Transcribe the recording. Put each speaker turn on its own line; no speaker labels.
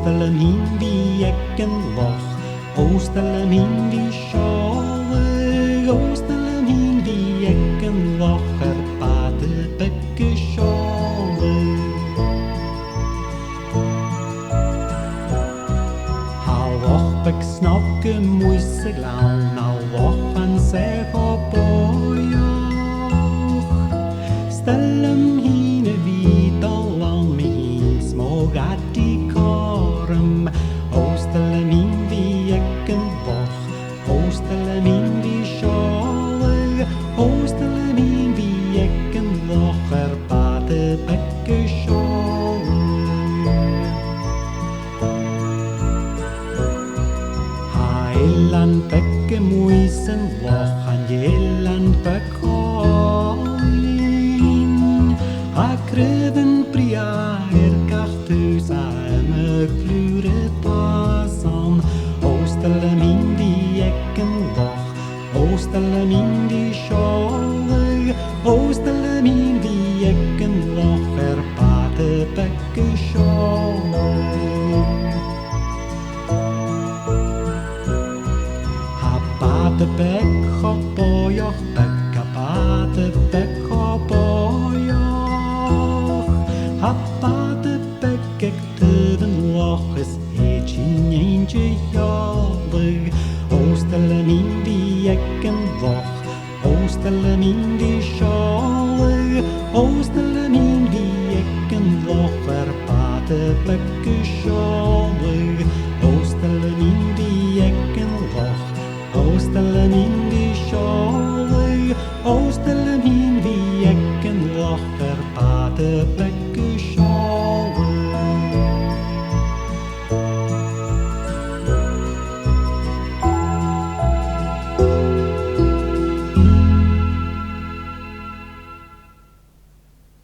Oostelen in wie ekken loch, oostelen in wie sjåle, oostelen in wie ekken loch, bade bekke sjåle. Al loch bek snakke moise glaun, al loch han seg op ojoch, stellen hine vid allan med hin små gatti korem, oostelen in wie ekken loch, oostelen in wie sjåle, oostelen in wie ekken loch, bade bekke sjåle. Illan bekke muisen loch, han gjellan bekkolin. Ha kreven bria erkachtus aemek fluret pasan. Oostelen in wie ekken loch, oostelen in wie sjåle, oostelen in wie ekken loch, bade bekke sjåle. Bade bek op ojoch, bekka bade bek op ojoch. Ha bade bek ek tøven loch, is hetjin eentje jolle. Oostelen in wie ekken loch, oostelen in wie sjåle, oostelen in wie ekken loch, bade bekke sjåle. Oostelen in wie ekken loch, oostelen in wie sjåle, oostelen